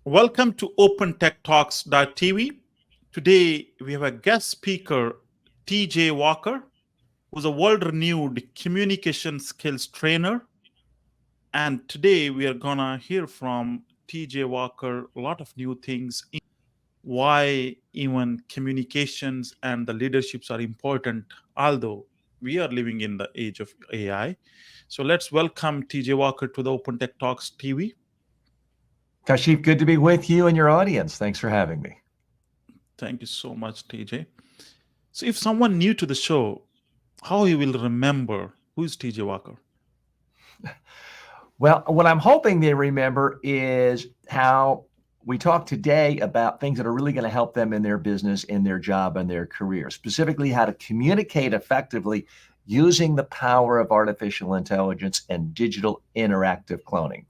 Welcome to OpenTechTalks.tv. Today we have a guest speaker, TJ Walker, who's a world renowned communication skills trainer. And today we are going to hear from TJ Walker a lot of new things, why even communications and the leaderships are important, although we are living in the age of AI. So let's welcome TJ Walker to the Open Tech Talks TV. Kashif, good to be with you and your audience. Thanks for having me. Thank you so much, TJ. So, if someone new to the show, how you will remember who is TJ Walker? Well, what I'm hoping they remember is how we talk today about things that are really going to help them in their business, in their job, and their career, specifically how to communicate effectively using the power of artificial intelligence and digital interactive cloning.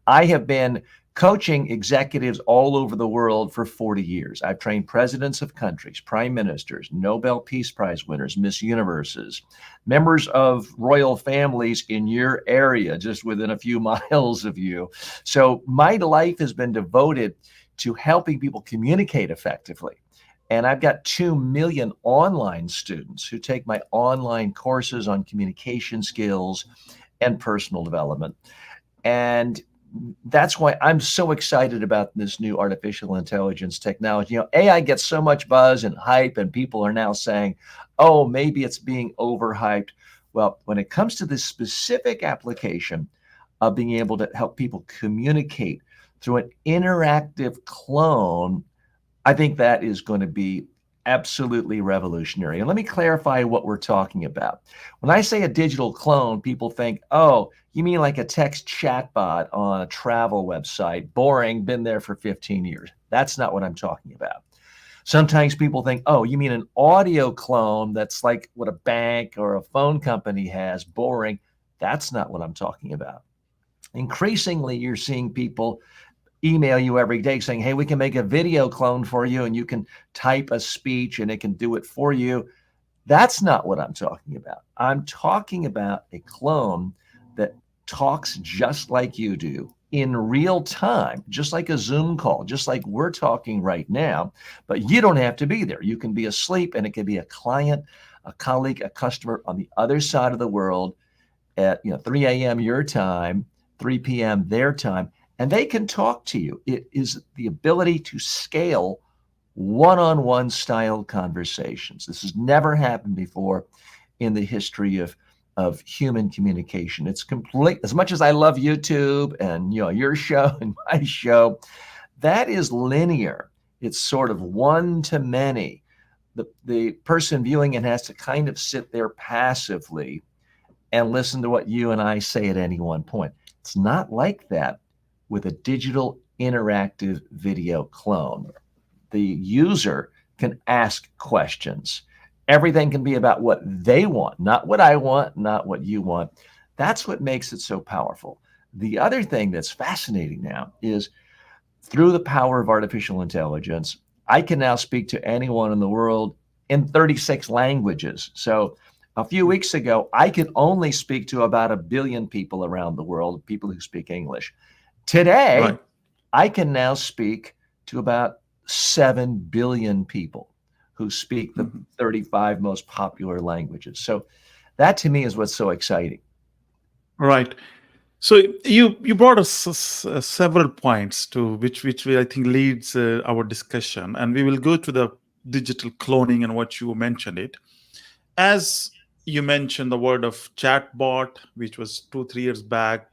I have been coaching executives all over the world for 40 years. I've trained presidents of countries, prime ministers, Nobel Peace Prize winners, Miss Universes, members of royal families in your area, just within a few miles of you. So my life has been devoted to helping people communicate effectively. And I've got 2 million online students who take my online courses on communication skills and personal development. And that's why I'm so excited about this new artificial intelligence technology. AI gets so much buzz and hype, and people are now saying, oh, maybe it's being overhyped. Well, when it comes to this specific application of being able to help people communicate through an interactive clone, I think that is going to be absolutely revolutionary. And let me clarify what we're talking about. When I say a digital clone, people think, oh, you mean like a text chatbot on a travel website, boring, been there for 15 years. That's not what I'm talking about. Sometimes people think, oh, you mean an audio clone that's like what a bank or a phone company has, boring. That's not what I'm talking about. Increasingly, you're seeing people email you every day saying, hey, we can make a video clone for you and you can type a speech and it can do it for you. That's not what I'm talking about. I'm talking about a clone that talks just like you do in real time, just like a Zoom call, just like we're talking right now, but you don't have to be there. You can be asleep and it can be a client, a colleague, a customer on the other side of the world at 3 a.m. your time, 3 p.m. their time, and they can talk to you. It is the ability to scale one-on-one style conversations. This has never happened before in the history of human communication. It's complete. As much as I love YouTube and your show and my show, that is linear. It's sort of one to many. The person viewing it has to kind of sit there passively and listen to what you and I say at any one point. It's not like that with a digital interactive video clone. The user can ask questions. Everything can be about what they want, not what I want, not what you want. That's what makes it so powerful. The other thing that's fascinating now is through the power of artificial intelligence, I can now speak to anyone in the world in 36 languages. So a few weeks ago, I could only speak to about 1 billion people around the world, people who speak English. Today, Right. I can now speak to about 7 billion people who speak the Mhm. 35 most popular languages. So that to me is what's so exciting. Right. So you brought us several points to which I think leads our discussion, and we will go to the digital cloning and what you mentioned it. As you mentioned, the word of chatbot, which was 2 3 years back,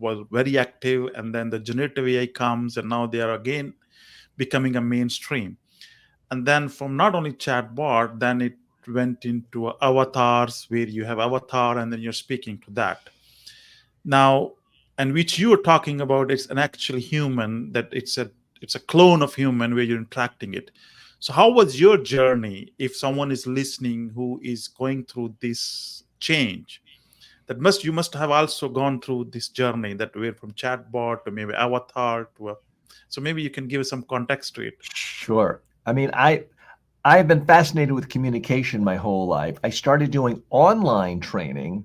was very active, and then the generative AI comes, and now they are again becoming a mainstream. And then from not only chatbot, then it went into avatars, where you have avatar and then you're speaking to that now, and which you are talking about, it's an actual human, that it's a clone of human where you're interacting it. So how was your journey, if someone is listening who is going through this change? That must You must have also gone through this journey, that we're from chatbot to maybe avatar to a, so maybe you can give us some context to it. Sure. I mean, I've been fascinated with communication my whole life. I started doing online training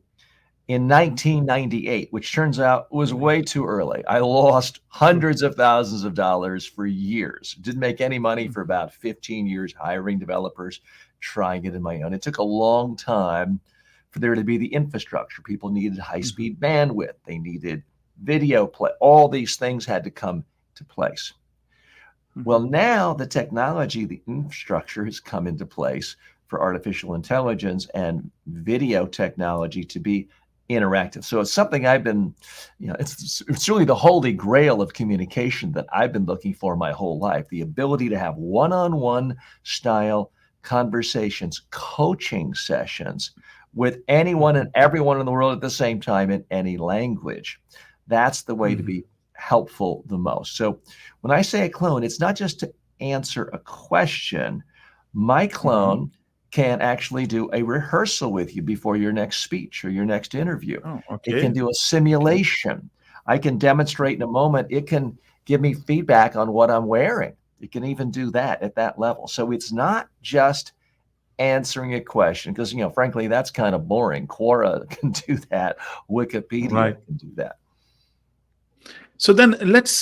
in 1998, which turns out was way too early. I lost hundreds of thousands of dollars for years. Didn't make any money for about 15 years hiring developers, trying it in my own. It took a long time for there to be the infrastructure. People needed high-speed bandwidth. They needed video play. All these things had to come to place. Well, now the technology, the infrastructure has come into place for artificial intelligence and video technology to be interactive. So it's something I've been, it's really the holy grail of communication that I've been looking for my whole life. The ability to have one-on-one style conversations, coaching sessions with anyone and everyone in the world at the same time in any language. That's the way to be helpful the most. So when I say a clone, it's not just to answer a question. My clone can actually do a rehearsal with you before your next speech or your next interview. Oh, It okay. can do a simulation. I can demonstrate in a moment. It can give me feedback on what I'm wearing. It can even do that at that level. So it's not just answering a question, because, frankly, that's kind of boring. Quora can do that. Wikipedia can do that. So then let's,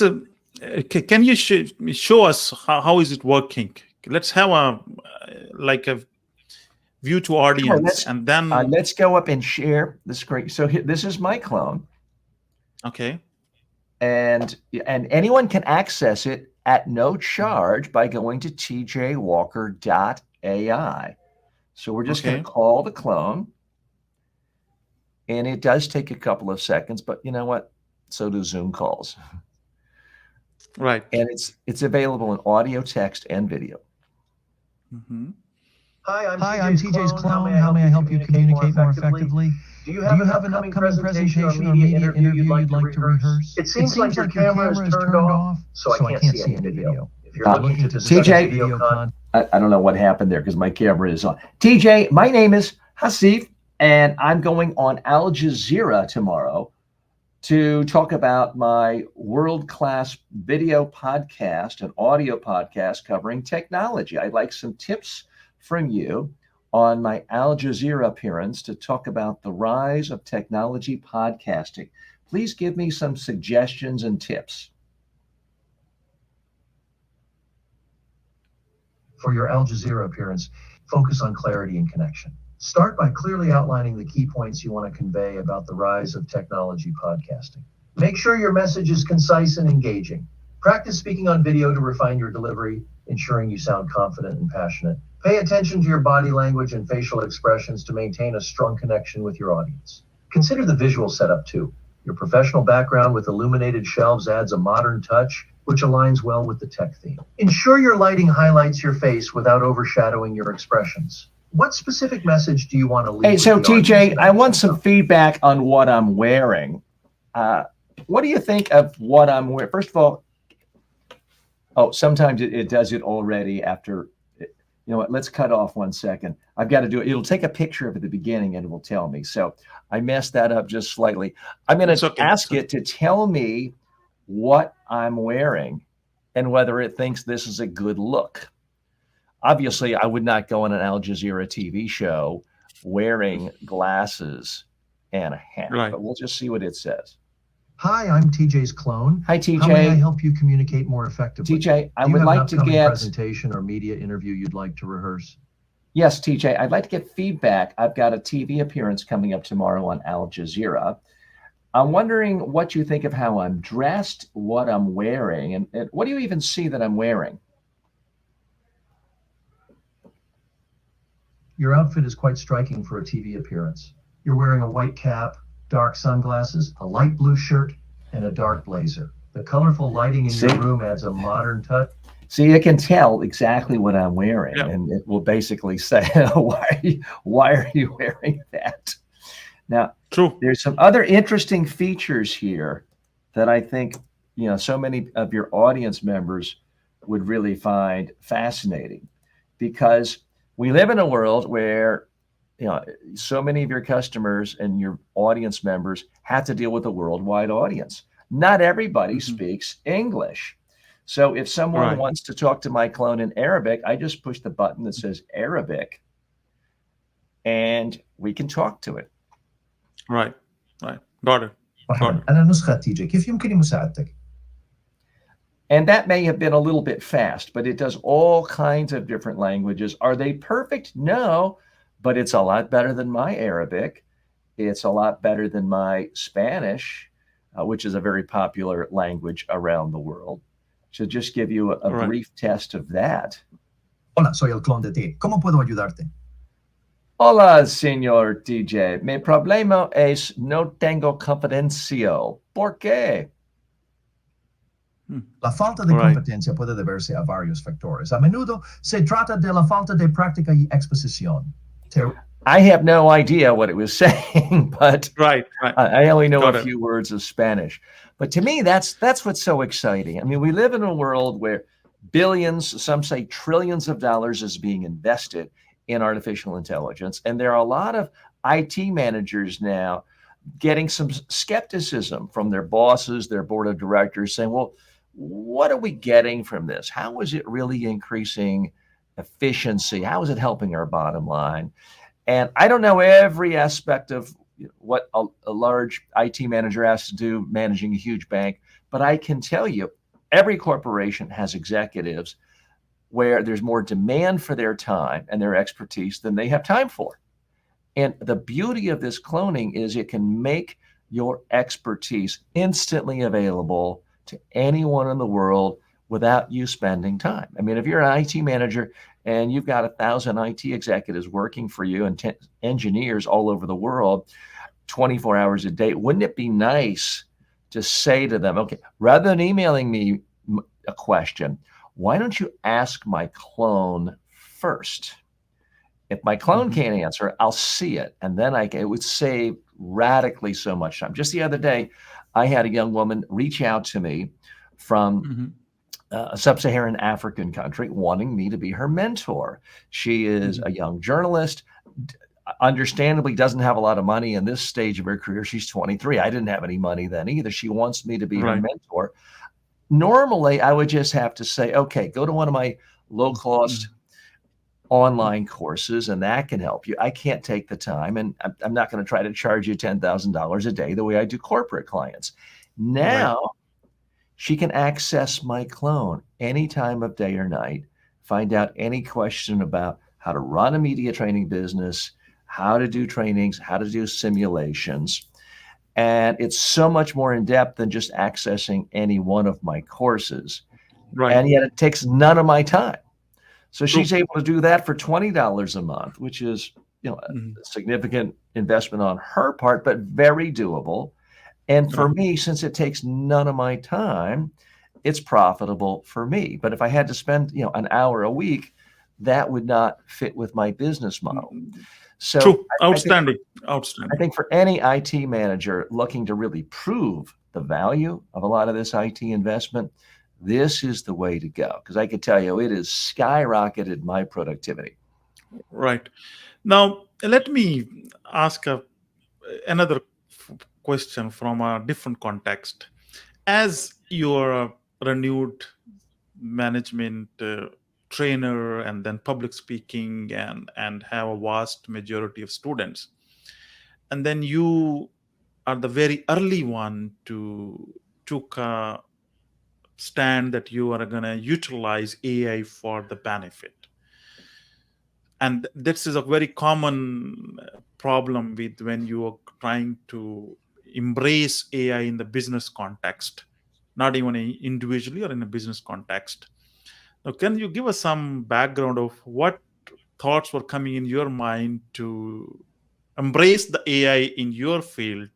can you show us how is it working? Let's have a view to audience, Sure, and then let's go up and share the screen. So this is my clone. Okay. And anyone can access it at no charge by going to tjwalker.ai. So we're just going to call the clone. And it does take a couple of seconds, but you know what? So do Zoom calls. Right. And it's available in audio, text, and video. Hi, I'm TJ's clone. How may I help you communicate more effectively? Do you have an upcoming presentation or media interview you'd like to rehearse? It seems like your camera is turned off, so I can't see any video. If you're looking to discuss video content, I don't know what happened there because my camera is on. TJ, my name is Hasif, and I'm going on Al Jazeera tomorrow to talk about my world-class video podcast and audio podcast covering technology. I'd like some tips from you on my Al Jazeera appearance to talk about the rise of technology podcasting. Please give me some suggestions and tips. For your Al Jazeera appearance, focus on clarity and connection. Start by clearly outlining the key points you want to convey about the rise of technology podcasting. Make sure your message is concise and engaging. Practice speaking on video to refine your delivery, ensuring you sound confident and passionate. Pay attention to your body language and facial expressions to maintain a strong connection with your audience. Consider the visual setup too. Your professional background with illuminated shelves adds a modern touch, which aligns well with the tech theme. Ensure your lighting highlights your face without overshadowing your expressions. What specific message do you want to leave? Hey, so TJ, I want some feedback on what I'm wearing. What do you think of what I'm wearing? First of all, sometimes it does it already after. You know what? Let's cut off 1 second. I've got to do it. It'll take a picture of it at the beginning and it will tell me. So I messed that up just slightly. I'm going to ask it to tell me what I'm wearing and whether it thinks this is a good look. Obviously, I would not go on an Al Jazeera TV show wearing glasses and a hat, but we'll just see what it says. Hi, I'm TJ's clone. Hi, TJ. How may I help you communicate more effectively? TJ, I would like to get presentation or media interview you'd like to rehearse. Yes, TJ, I'd like to get feedback. I've got a TV appearance coming up tomorrow on Al Jazeera. I'm wondering what you think of how I'm dressed, what I'm wearing, and what do you even see that I'm wearing? Your outfit is quite striking for a TV appearance. You're wearing a white cap, dark sunglasses, a light blue shirt, and a dark blazer. The colorful lighting in your room adds a modern touch. See, it can tell exactly what I'm wearing, and it will basically say, why are you wearing that? Now, there's some other interesting features here that I think, so many of your audience members would really find fascinating, because we live in a world where so many of your customers and your audience members have to deal with a worldwide audience. Not everybody speaks English. So if someone wants to talk to my clone in Arabic, I just push the button that says Arabic and we can talk to it. Right. got it. got مرحبا، it. أنا نسخة تيجي، كيف يمكنني مساعدتك؟ And that may have been a little bit fast, but it does all kinds of different languages. Are they perfect? No, but it's a lot better than my Arabic. It's a lot better than my Spanish, which is a very popular language around the world. To just give you a Right. brief test of that. Hola, soy el clon de ti. ¿Cómo puedo ayudarte? Hola, señor DJ. Mi problema es no tengo competencia. ¿Por qué? La falta de Right. competencia puede deberse a varios factores. A menudo se trata de la falta de práctica y exposición. I have no idea what it was saying, but Right. I only know Got a it. few words of Spanish. But to me, that's what's so exciting. I mean, we live in a world where billions, some say trillions of dollars is being invested in artificial intelligence. And there are a lot of IT managers now getting some skepticism from their bosses, their board of directors, saying, well, what are we getting from this? How is it really increasing efficiency? How is it helping our bottom line? And I don't know every aspect of what a large IT manager has to do managing a huge bank, but I can tell you every corporation has executives where there's more demand for their time and their expertise than they have time for. And the beauty of this cloning is it can make your expertise instantly available to anyone in the world without you spending time. I mean, if you're an IT manager and you've got 1,000 IT executives working for you and engineers all over the world, 24 hours a day, wouldn't it be nice to say to them, okay, rather than emailing me a question, why don't you ask my clone first? If my clone can't answer, I'll see it. And then it would save radically so much time. Just the other day, I had a young woman reach out to me from a sub-Saharan African country wanting me to be her mentor. She is a young journalist, understandably doesn't have a lot of money in this stage of her career. She's 23. I didn't have any money then either. She wants me to be her mentor. Normally, I would just have to say, okay, go to one of my low-cost online courses, and that can help you. I can't take the time, and I'm not going to try to charge you $10,000 a day the way I do corporate clients. Now, she can access my clone any time of day or night, find out any question about how to run a media training business, how to do trainings, how to do simulations. And it's so much more in depth than just accessing any one of my courses. And yet it takes none of my time. So she's able to do that for $20 a month, which is, a significant investment on her part, but very doable. And for me, since it takes none of my time, it's profitable for me. But if I had to spend, an hour a week, that would not fit with my business model. So True. Outstanding. I think for any IT manager looking to really prove the value of a lot of this IT investment, this is the way to go. Because I can tell you, it has skyrocketed my productivity. Right. Now, let me ask another question from a different context. As you're a renewed management trainer and then public speaking and have a vast majority of students, and then you are the very early one to took a stand that you are going to utilize AI for the benefit. And this is a very common problem with when you are trying to embrace AI in the business context, not even individually or in a business context. Now, can you give us some background of what thoughts were coming in your mind to embrace the AI in your field,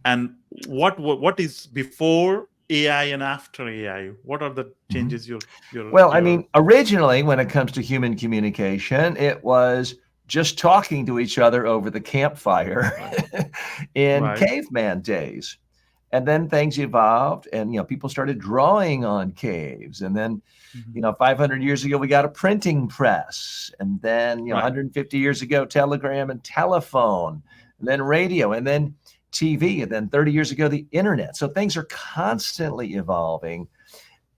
and what is before AI and after AI? What are the changes I mean, originally, when it comes to human communication, it was just talking to each other over the campfire in caveman days. And then things evolved and, people started drawing on caves. And then, 500 years ago, we got a printing press. And then, 150 years ago, telegram and telephone, and then radio, and then TV. And then 30 years ago, the internet. So things are constantly evolving.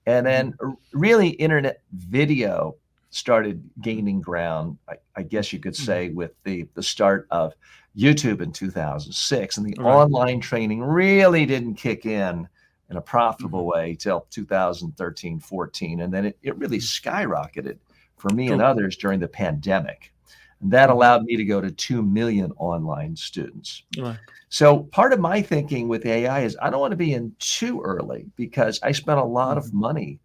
And then really internet video started gaining ground, I guess you could say, with the start of YouTube in 2006, and the Right. online training really didn't kick in a profitable Mm-hmm. way till 2013, 14. And then it really skyrocketed for me and True. others during the pandemic. And that Mhm. allowed me to go to 2 million online students. Right. So part of my thinking with AI is I don't want to be in too early, because I spent a lot of Mhm. money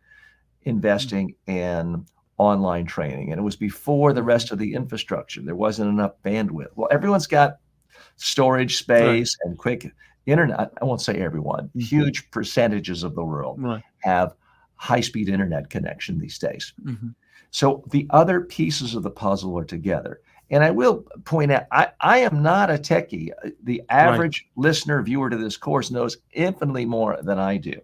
investing in online training, and it was before the Mhm. rest of the infrastructure. There wasn't enough bandwidth. Well, everyone's got storage Right. space and quick internet. I won't say everyone, Mhm. huge percentages of the world Right. have high-speed internet connection these days. Mhm. So the other pieces of the puzzle are together. And I will point out, I am not a techie. The Right. average listener, viewer to this course knows infinitely more than I do.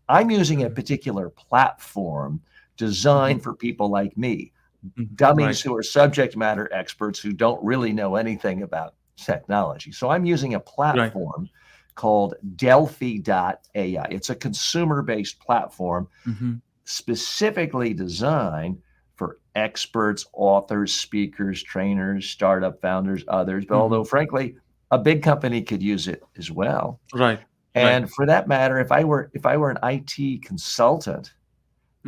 I'm using a Mhm. particular platform Mhm. designed for people like me, Mhm. dummies Right. who are subject matter experts who don't really know anything about technology. So I'm using a Right. platform called Delphi.ai. It's a consumer-based platform Mhm. specifically designed for experts, authors, speakers, trainers, startup founders, others. But although, Mhm. frankly, a big company could use it as well. Right. Right. And for that matter, if I were an IT consultant,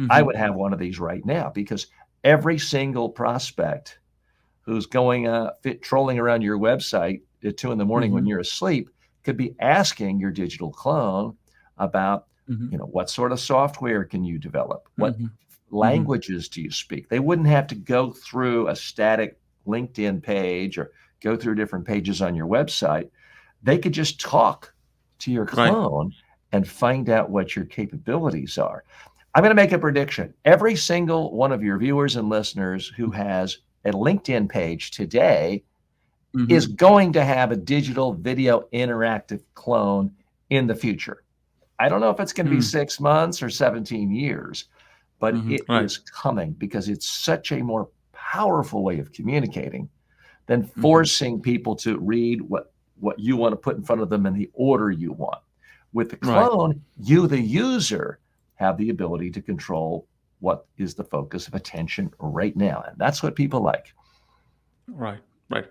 I Mhm. would have one of these right now, because every single prospect who's going trolling around your website at 2 a.m. when Mhm. you're asleep could be asking your digital clone about, Mhm. what sort of software can you develop? What Mhm. Mhm. languages do you speak? They wouldn't have to go through a static LinkedIn page or go through different pages on your website. They could just talk to your Right. clone and find out what your capabilities are. I'm going to make a prediction. Every single one of your viewers and listeners who has a LinkedIn page today is Mhm. going to have a digital video interactive clone in the future. I don't know if it's going to be Mm. 6 months or 17 years, but Mhm. it Right. is coming, because it's such a more powerful way of communicating than Mhm. forcing people to read what you want to put in front of them in the order you want. With the Right. clone, you, the user, have the ability to control what is the focus of attention right now. And that's what people like. Right. Right.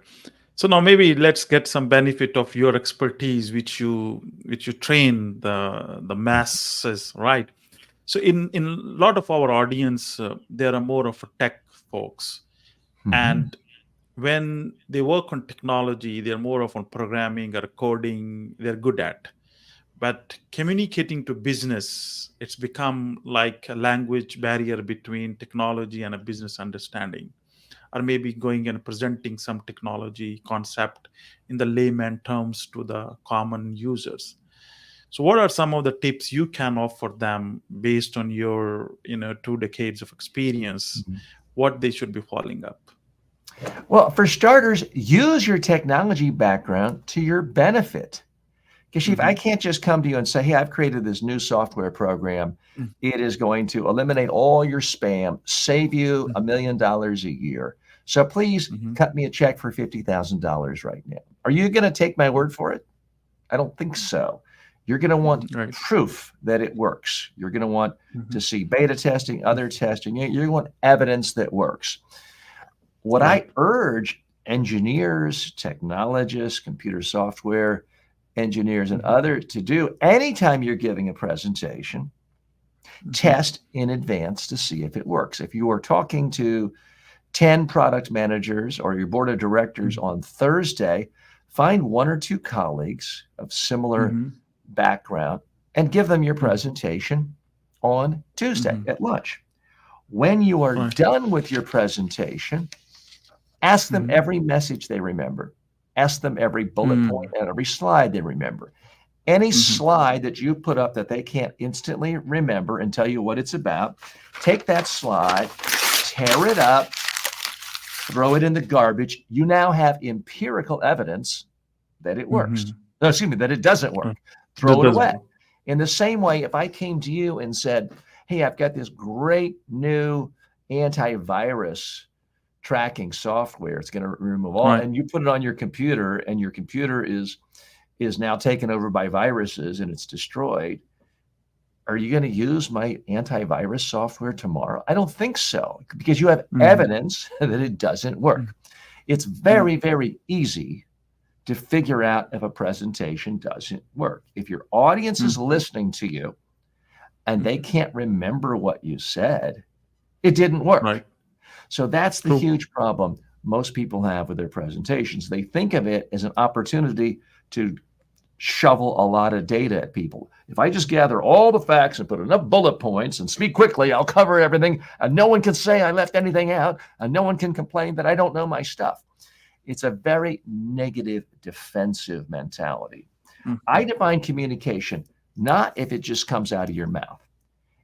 So now maybe let's get some benefit of your expertise, which you train the masses, right? So in a lot of our audience, there are more of a tech folks, Mhm. and when they work on technology, they're more of on programming or coding. They're good at, but communicating to business, it's become like a language barrier between technology and a business understanding, or maybe going and presenting some technology concept in the layman terms to the common users. So what are some of the tips you can offer them based on your 2 decades of experience, Mhm. what they should be following up? Well, for starters, use your technology background to your benefit. Because if I Hmm. can't just come to you and say, hey, I've created this new software program, it is going to eliminate all your spam, save you $1 million a year. So please Hmm. cut me a check for $50,000 right now. Are you going to take my word for it? I don't think so. You're going to want Right. proof that it works. You're going to want Hmm. to see beta testing, other testing. You're going to want evidence that works. What Right. I urge engineers, technologists, computer software engineers, and Hmm. others to do anytime you're giving a presentation, Hmm. test in advance to see if it works. If you are talking to 10 product managers or your board of directors on Thursday, find 1 or 2 colleagues of similar Hmm. background and give them your presentation on Tuesday Hmm. at lunch. When you are Right. done with your presentation, ask them Hmm. every message they remember. Ask them every bullet point Hmm. and every slide they remember. Any Hmm. slide that you put up that they can't instantly remember and tell you what it's about, take that slide, tear it up, throw it in the garbage. You now have empirical evidence that it works. Hmm. No, excuse me, that it doesn't Right. work. That Throw it doesn't away. work. In the same way, if I came to you and said, hey, I've got this great new antivirus tracking software, it's going to remove all, Right. and you put it on your computer, and your computer is now taken over by viruses and it's destroyed. Are you going to use my antivirus software tomorrow? I don't think so, because you have Hmm. evidence that it doesn't work. It's Hmm. very, very easy to figure out if a presentation doesn't work. If your audience is listening to you and they can't remember what you said, it didn't work. Right. So that's the True. huge problem most people have with their presentations. They think of it as an opportunity to shovel a lot of data at people. If I just gather all the facts and put enough bullet points and speak quickly, I'll cover everything, and no one can say I left anything out, and no one can complain that I don't know my stuff. It's a very negative, defensive mentality. I define communication not if it just comes out of your mouth.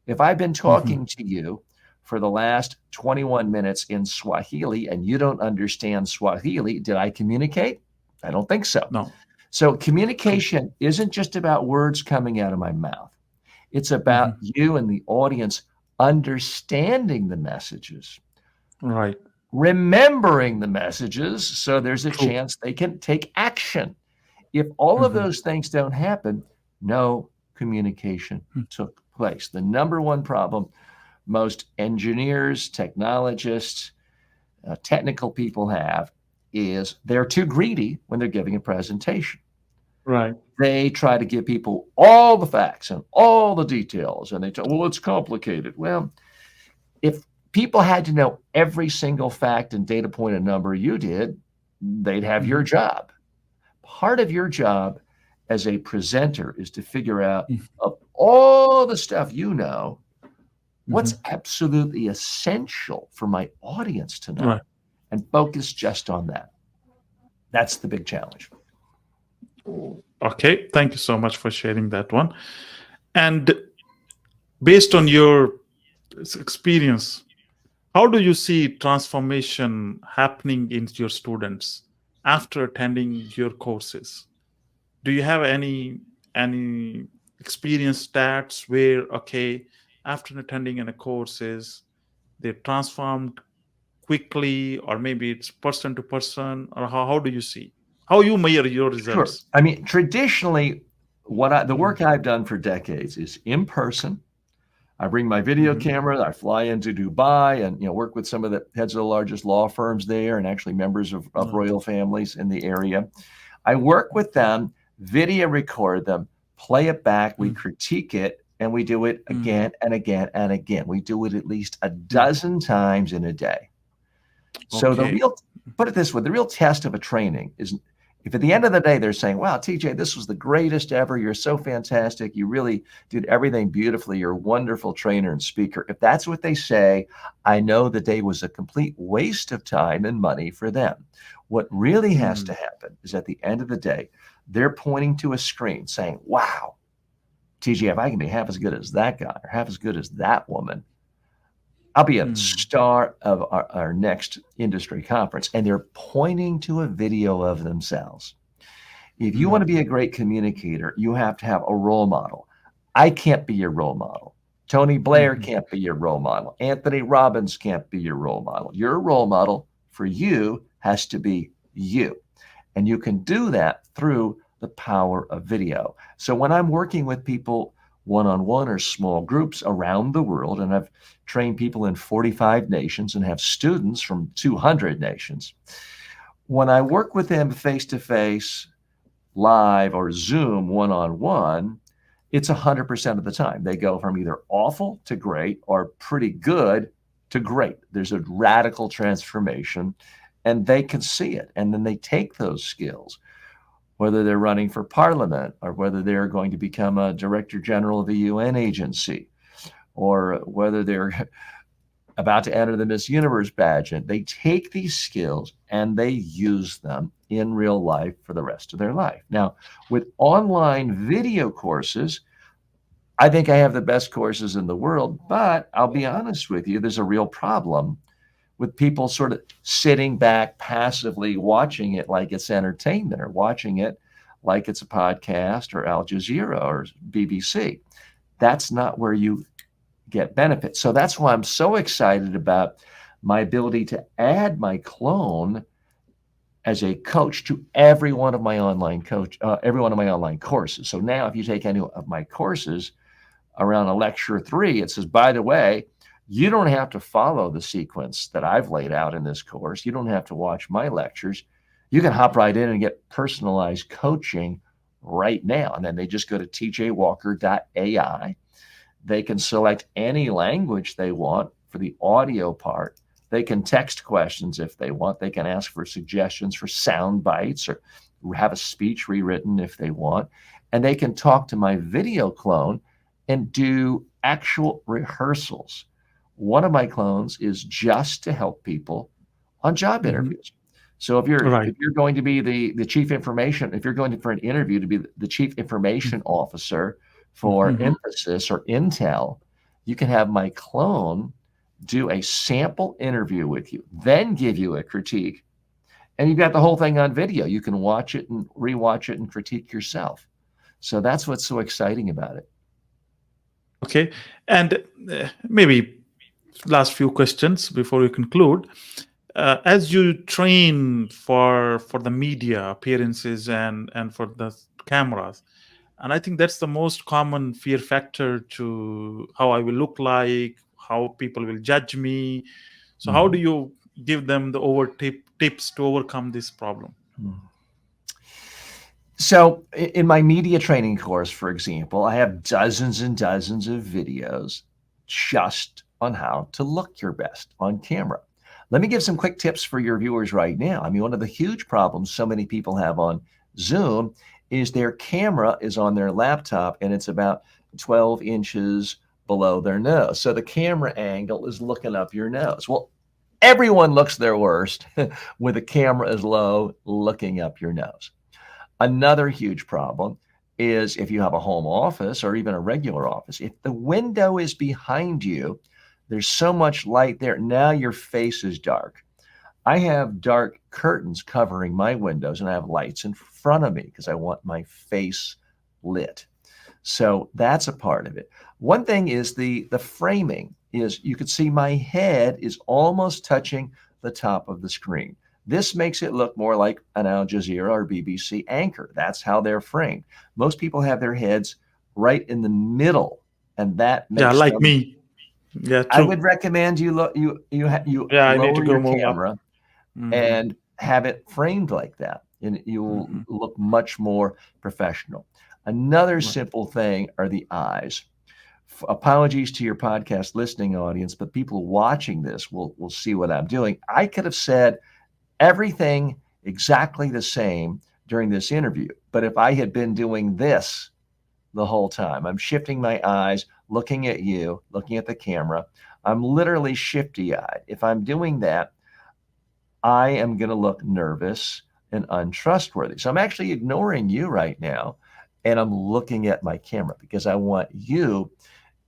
If I've been talking to you for the last 21 minutes in Swahili and you don't understand Swahili, did I communicate? I don't think so. No. So communication isn't just about words coming out of my mouth. It's about you and the audience understanding the messages, Right. remembering the messages, so there's a chance they can take action. If all of those things don't happen, no communication took place. The number one problem most engineers, technologists, technical people have is they're too greedy when they're giving a presentation. Right. They try to give people all the facts and all the details, and they tell, well, it's complicated. Well, if people had to know every single fact and data point and number you did, they'd have your job. Part of your job as a presenter is to figure out of all the stuff you know, what's absolutely essential for my audience to know, and focus just on that. That's the big challenge. Okay. Thank you so much for sharing that one. And based on your experience, how do you see transformation happening in your students after attending your courses? Do you have any experience stats where, okay, after attending any courses, they transformed quickly, or maybe it's person to person, or how do you see? How you measure your results? Sure. I mean, traditionally, the work I've done for decades is in person. I bring my video camera. I fly into Dubai and work with some of the heads of the largest law firms there, and actually members of royal families in the area. I work with them, video record them, play it back. We critique it, and we do it again and again and again. We do it at least a dozen times in a day. So put it this way, the real test of a training is if at the end of the day they're saying, wow, TJ, this was the greatest ever. You're so fantastic. You really did everything beautifully. You're a wonderful trainer and speaker. If that's what they say, I know the day was a complete waste of time and money for them. What really has to happen is at the end of the day, they're pointing to a screen saying, wow, TJ, if I can be half as good as that guy or half as good as that woman, I'll be a star of our next industry conference. And they're pointing to a video of themselves. If you want to be a great communicator, you have to have a role model. I can't be your role model. Tony Blair can't be your role model. Anthony Robbins can't be your role model. Your role model for you has to be you. And you can do that through the power of video. So when I'm working with people one-on-one or small groups around the world, and I've trained people in 45 nations and have students from 200 nations. When I work with them face-to-face, live, or Zoom one-on-one, it's 100% of the time. They go from either awful to great or pretty good to great. There's a radical transformation, and they can see it. And then they take those skills, whether they're running for parliament or whether they're going to become a director general of a UN agency, or whether they're about to enter the Miss Universe pageant. They take these skills and they use them in real life for the rest of their life. Now, with online video courses, I think I have the best courses in the world, but I'll be honest with you, there's a real problem with people sort of sitting back passively watching it like it's entertainment, or watching it like it's a podcast or Al Jazeera or BBC. That's not where you get benefit. So that's why I'm so excited about my ability to add my clone as a coach to every one of my online courses. So now if you take any of my courses around a lecture 3, it says, by the way, you don't have to follow the sequence that I've laid out in this course. You don't have to watch my lectures. You can hop right in and get personalized coaching right now. And then they just go to tjwalker.ai. They can select any language they want for the audio part. They can text questions if they want. They can ask for suggestions for sound bites or have a speech rewritten if they want. And they can talk to my video clone and do actual rehearsals. One of my clones is just to help people on job interviews. So if you're going to be the chief information, if you're going for an interview to be the chief information officer for Emphasis or Intel, you can have my clone do a sample interview with you, then give you a critique. And you've got the whole thing on video. You can watch it and rewatch it and critique yourself. So that's what's so exciting about it. Okay. And maybe last few questions before we conclude. As you train for the media appearances and for the cameras, and I think that's the most common fear factor to how I will look like, how people will judge me. So how do you give them the tips to overcome this problem? So in my media training course, for example, I have dozens and dozens of videos just on how to look your best on camera. Let me give some quick tips for your viewers right now. I mean, one of the huge problems so many people have on Zoom is their camera is on their laptop and it's about 12 inches below their nose. So the camera angle is looking up your nose. Well, everyone looks their worst when the camera is low, looking up your nose. Another huge problem is if you have a home office or even a regular office, if the window is behind you, there's so much light there. Now your face is dark. I have dark curtains covering my windows and I have lights in front of me because I want my face lit. So that's a part of it. One thing is the framing is you could see my head is almost touching the top of the screen. This makes it look more like an Al Jazeera or BBC anchor. That's how they're framed. Most people have their heads right in the middle, and that makes like me. Yeah, true. I would recommend you lower your camera and have it framed like that, and you will look much more professional. Another simple thing are the eyes. Apologies to your podcast listening audience, but people watching this will see what I'm doing. I could have said everything exactly the same during this interview, but if I had been doing this the whole time, I'm shifting my eyes, looking at you, looking at the camera, I'm literally shifty-eyed. If I'm doing that, I am going to look nervous and untrustworthy. So I'm actually ignoring you right now, and I'm looking at my camera because I want you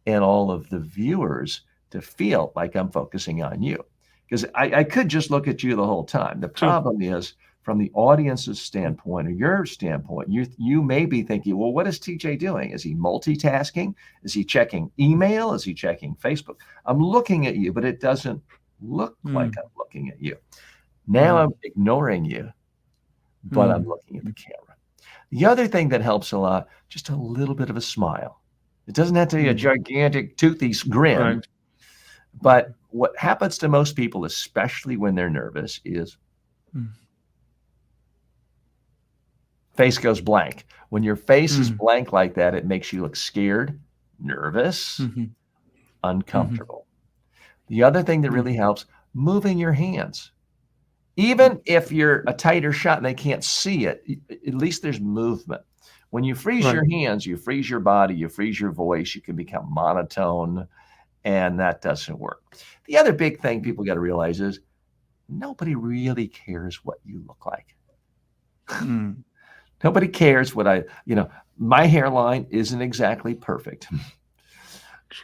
and all of the viewers to feel like I'm focusing on you. Because I could just look at you the whole time. The problem is, from the audience's standpoint or your standpoint, you may be thinking, well, what is TJ doing? Is he multitasking? Is he checking email? Is he checking Facebook? I'm looking at you, but it doesn't look like I'm looking at you. Now I'm ignoring you, but I'm looking at the camera. The other thing that helps a lot, just a little bit of a smile. It doesn't have to be a gigantic toothy grin, but what happens to most people, especially when they're nervous, is face goes blank. When your face is blank like that, it makes you look scared, nervous, uncomfortable. The other thing that really helps, moving your hands. Even if you're a tighter shot and they can't see it, at least there's movement. When you freeze your hands, you freeze your body, you freeze your voice, you can become monotone, and that doesn't work. The other big thing people got to realize is nobody really cares what you look like. Nobody cares what my hairline isn't exactly perfect.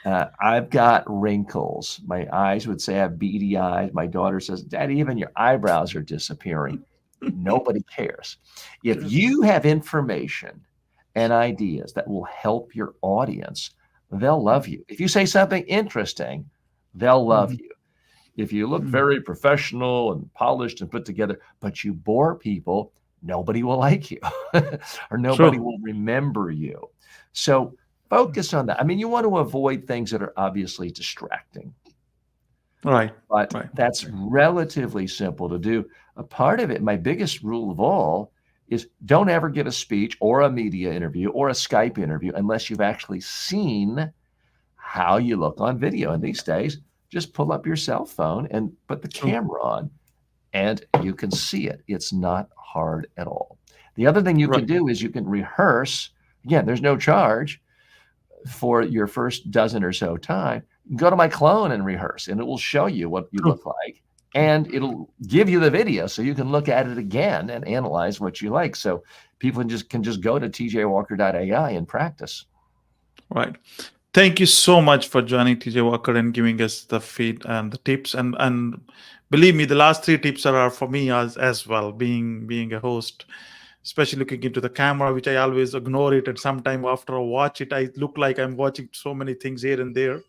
I've got wrinkles. My eyes would say I have beady eyes. My daughter says, Daddy, even your eyebrows are disappearing. Nobody cares. If you have information and ideas that will help your audience, they'll love you. If you say something interesting, they'll love you. If you look very professional and polished and put together, but you bore people, nobody will like you or nobody will remember you. So focus on that. I mean, you want to avoid things that are obviously distracting. But that's relatively simple to do. a part of it, my biggest rule of all, is don't ever give a speech or a media interview or a Skype interview unless you've actually seen how you look on video. And these days, just pull up your cell phone and put the camera on, and you can see it. It's not hard at all. The other thing you can do is you can rehearse. Again, there's no charge for your first dozen or so time. Go to my clone and rehearse, and it will show you what you look like, and it'll give you the video so you can look at it again and analyze what you like. So people can just go to tjwalker.ai and practice. Right. Thank you so much for joining, TJ Walker, and giving us the feed and the tips. And believe me, the last 3 tips are for me as well. Being a host, especially looking into the camera, which I always ignore it, and sometime after I watch it, I look like I'm watching so many things here and there.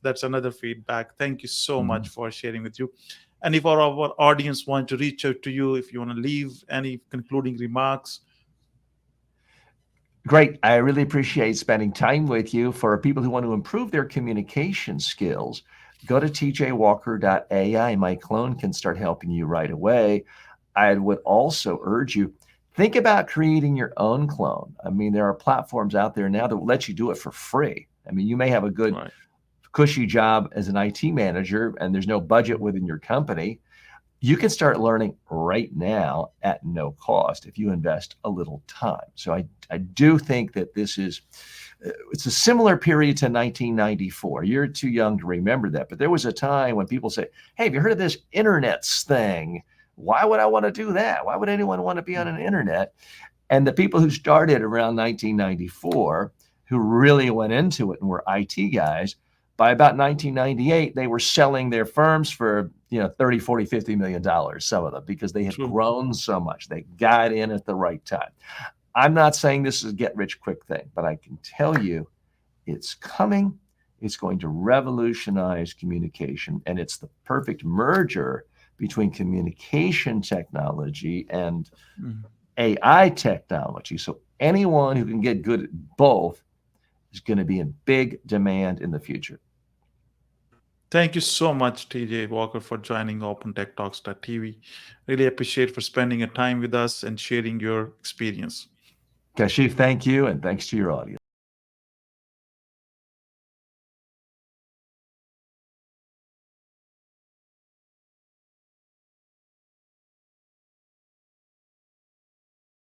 That's another feedback. Thank you so much for sharing with you. And if our audience want to reach out to you, if you want to leave any concluding remarks. Great. I really appreciate spending time with you. For people who want to improve their communication skills, go to tjwalker.ai. My clone can start helping you right away. I would also urge you, think about creating your own clone. I mean, there are platforms out there now that will let you do it for free. I mean, you may have a good, cushy job as an IT manager and there's no budget within your company. You can start learning right now at no cost if you invest a little time. So I do think that this is, it's a similar period to 1994. You're too young to remember that, but there was a time when people say, hey, have you heard of this internets thing? Why would I want to do that? Why would anyone want to be on an internet? And the people who started around 1994, who really went into it and were IT guys, by about 1998, they were selling their firms for, $30, $40, $50 million, some of them, because they had grown so much. They got in at the right time. I'm not saying this is a get-rich-quick thing, but I can tell you it's coming. It's going to revolutionize communication, and it's the perfect merger between communication technology and AI technology. So anyone who can get good at both is going to be in big demand in the future. Thank you so much, TJ Walker, for joining OpenTechTalks.tv. Really appreciate for spending your time with us and sharing your experience. Kashif, thank you, and thanks to your audience.